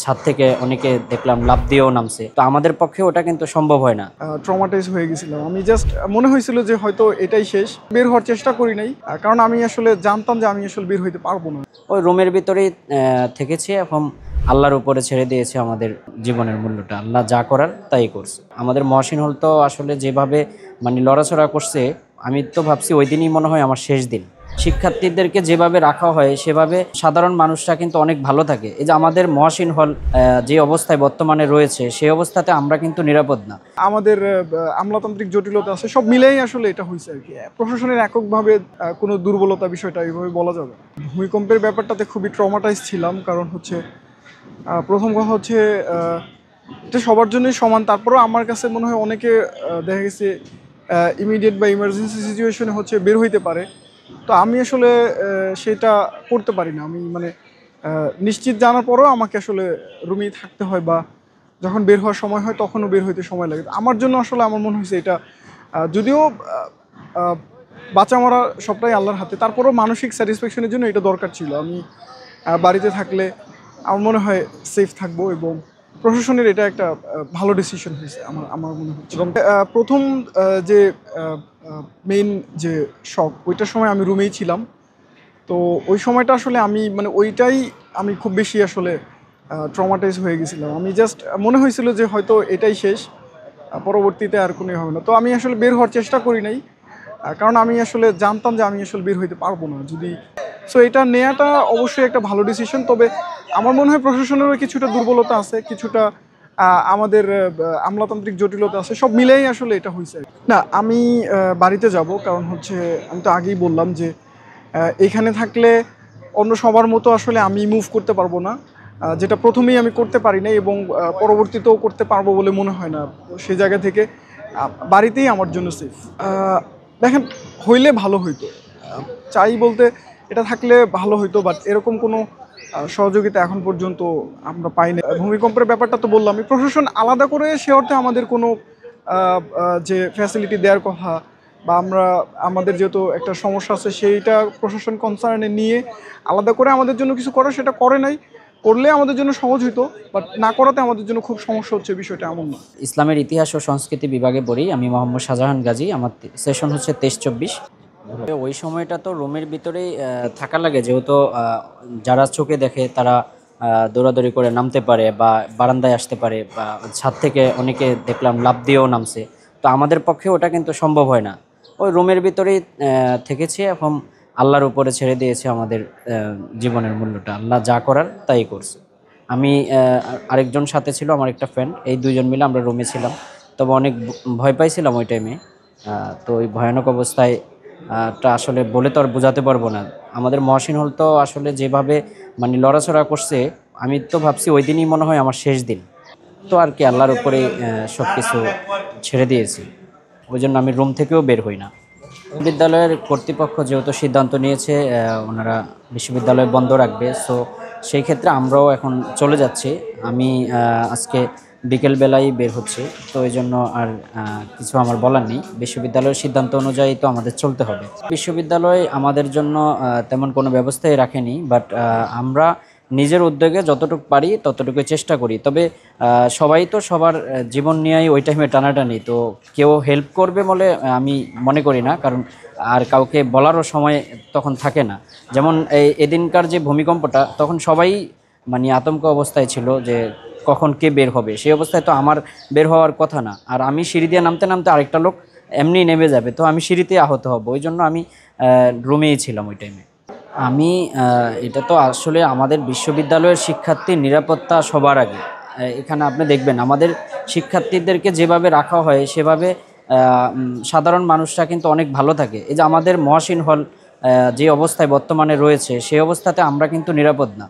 ছাদ থেকে অনেকে দেখলাম লাফ দিয়েও নামছে। তো আমাদের পক্ষে ওটা কিন্তু সম্ভব হয় না। ট্রমাটাইজ হয়ে গেছিলাম আমি। জাস্ট মনে হয়েছিল যে হয়তো এটাই শেষ। বের হওয়ার চেষ্টা করি নাই, কারণ আমি আসলে জানতাম যে আমি আসলে বের হইতে পারবো না। ওই রুমের ভিতরেই থেকেছি এবং আল্লাহর উপরে ছেড়ে দিয়েছে আমাদের জীবনের মূল্যটা। আল্লাহ যা করার তাই করছে। আমাদের মহসিন হল তো আসলে যেভাবে লড়াচড়া করছে, আমি তো ভাবছি ওই দিনই মনে হয় আমার শেষ দিন। শিক্ষার্থীদেরকে যেভাবে রাখা হয় সেভাবে সাধারণ মানুষরা কিন্তু অনেক ভালো থাকে। এই যে আমাদের মহসিন হল যে অবস্থায় বর্তমানে রয়েছে, সেই অবস্থাতে আমরা কিন্তু নিরাপদ না। আমাদের আমলাতান্ত্রিক জটিলতা আছে, সব মিলেই আসলে এটা হয়েছে আর কি। প্রশাসনের এককভাবে কোনো দুর্বলতা বিষয়টা এইভাবে বলা যাবে না। ভূমিকম্পের ব্যাপারটাতে খুবই ট্রমাটাইজ ছিলাম, কারণ হচ্ছে প্রথম কথা হচ্ছে এটা সবার জন্যই সমান। তারপরেও আমার কাছে মনে হয় অনেকে দেখা গেছে ইমিডিয়েট বা ইমার্জেন্সি সিচুয়েশনে হচ্ছে বের হইতে পারে। তো আমি আসলে সেটা করতে পারি না। আমি নিশ্চিত জানার পরেও আমাকে আসলে রুমেই থাকতে হয়, বা যখন বের হওয়ার সময় হয় তখনও বের হইতে সময় লাগে। আমার জন্য আসলে আমার মনে হয়েছে এটা, যদিও বাঁচা মরা সবটাই আল্লাহর হাতে, তারপরেও মানসিক স্যাটিসফ্যাকশনের জন্য এটা দরকার ছিল। আমি বাড়িতে থাকলে আমার মনে হয় সেফ থাকবো, এবং প্রশাসনের এটা একটা ভালো ডিসিশন হয়েছে আমার আমার মনে হচ্ছে। এবং প্রথম যে মেইন যে শক, ওইটার সময় আমি রুমেই ছিলাম। তো ওই সময়টা আসলে আমি ওইটাই আমি খুব বেশি আসলে ট্রমাটাইজ হয়ে গেছিলাম। আমি জাস্ট মনে হয়েছিল যে হয়তো এটাই শেষ, পরবর্তীতে আর কোনো হবে না। তো আমি আসলে বের হওয়ার চেষ্টা করি নাই, কারণ আমি আসলে জানতাম যে আমি আসলে বের হইতে পারবো না যদি। সো এটা নেওয়াটা অবশ্যই একটা ভালো ডিসিশন। তবে আমার মনে হয় প্রশাসনেরও কিছুটা দুর্বলতা আছে, কিছুটা আমাদের আমলাতান্ত্রিক জটিলতা আছে, সব মিলেই আসলে এটা হয়েছে না। আমি বাড়িতে যাব, কারণ হচ্ছে আমি তো আগেই বললাম যে এখানে থাকলে অন্য সবার মতো আসলে আমি মুভ করতে পারবো না, যেটা প্রথমেই আমি করতে পারি না, এবং পরবর্তীতেও করতে পারবো বলে মনে হয় না। সেই জায়গা থেকে বাড়িতেই আমার জন্য সেফ। দেখেন, হইলে ভালো হইতো, চাই বলতে এটা থাকলে ভালো হইতো, বাট এরকম কোনো সহযোগিতা এখন পর্যন্ত আমরা পাইনি। ভূমিকম্পের ব্যাপারটা তো বললাম, প্রশাসন আলাদা করে সে অর্থে আমাদের কোনো যে ফ্যাসিলিটি দেওয়ার কথা, বা আমাদের যেহেতু একটা সমস্যা আছে সেইটা প্রশাসন কনসার্নে নিয়ে আলাদা করে আমাদের জন্য কিছু করে, সেটা করে নাই। করলে আমাদের জন্য সহজ হইতো, বাট না করাতে আমাদের জন্য খুব সমস্যা হচ্ছে, বিষয়টা এমন না। ইসলামের ইতিহাস ও সংস্কৃতি বিভাগে পড়ি আমি। মোহাম্মদ শাহজাহান গাজী। আমার সেশন হচ্ছে 23-24। ওই সময়টা তো রুমের ভিতরেই থাকা লাগে, যেহেতু যারা চোখে দেখে তারা দৌড়াদৌড়ি করে নামতে পারে বা বারান্দায় আসতে পারে, বা ছাদ থেকে অনেকে দেখলাম লাফ দিয়েও নামছে। তো আমাদের পক্ষে ওটা কিন্তু সম্ভব হয় না। ওই রুমের ভিতরেই থেকেছি এবং আল্লাহর উপরে ছেড়ে দিয়েছে আমাদের জীবনের মূল্যটা। আল্লাহ যা করার তাই করছে। আমি আরেকজন সাথে ছিল আমার একটা ফ্রেন্ড, এই দুইজন মিলে আমরা রুমে ছিলাম। তবে অনেক ভয় পাইছিলাম ওই টাইমে। তো ওই ভয়ানক অবস্থায় টা আসলে বলে তো আর বোঝাতে পারবো না। আমাদের মহসিন হল তো আসলে যেভাবে লড়াচড়া করছে, আমি তো ভাবছি ওই দিনই মনে হয় আমার শেষ দিন। তো আর কি আল্লাহর উপরে সব কিছু ছেড়ে দিয়েছি। ওই জন্য আমি রুম থেকেও বের হই না। বিদ্যালয়ের কর্তৃপক্ষ যেহেতু সিদ্ধান্ত নিয়েছে ওনারা বিশ্ববিদ্যালয় বন্ধ রাখবে, সো সেই ক্ষেত্রে আমরাও এখন চলে যাচ্ছি। আমি আজকে বিকেলবেলায় বের হচ্ছে, তো এই জন্য আর কিছু আমার বলার নেই। বিশ্ববিদ্যালয়ের সিদ্ধান্ত অনুযায়ী তো আমাদের চলতে হবে। বিশ্ববিদ্যালয় আমাদের জন্য তেমন কোনো ব্যবস্থাই রাখেনি, বাট আমরা নিজের উদ্যোগে যতটুকু পারি ততটুকু চেষ্টা করি। তবে সবাই তো সবার জীবন নিয়েই ওই টাইমে টানাটানি, তো কেউ হেল্প করবে বলে আমি মনে করি না, কারণ আর কাউকে বলারও সময় তখন থাকে না। যেমন এদিনকার যে ভূমিকম্পটা, তখন সবাই আতঙ্ক অবস্থায় ছিল যে কখন কে বের হবে। সেই অবস্থায় তো আমার বের হওয়ার কথা না, আর আমি সিঁড়ি দিয়ে নামতে নামতে আরেকটা লোক এমনি নেমে যাবে, তো আমি সিঁড়িতে আহত হব। ওই জন্য আমি রুমেই ছিলাম ওই টাইমে। আমি এটা তো আসলে আমাদের বিশ্ববিদ্যালয়ের শিক্ষার্থীর নিরাপত্তা সবার আগে। এখানে আপনি দেখবেন আমাদের শিক্ষার্থীদেরকে যেভাবে রাখা হয় সেভাবে সাধারণ মানুষরা কিন্তু অনেক ভালো থাকে। এই যে আমাদের মহসিন হল যে অবস্থায় বর্তমানে রয়েছে, সেই অবস্থাতে আমরা কিন্তু নিরাপদ না।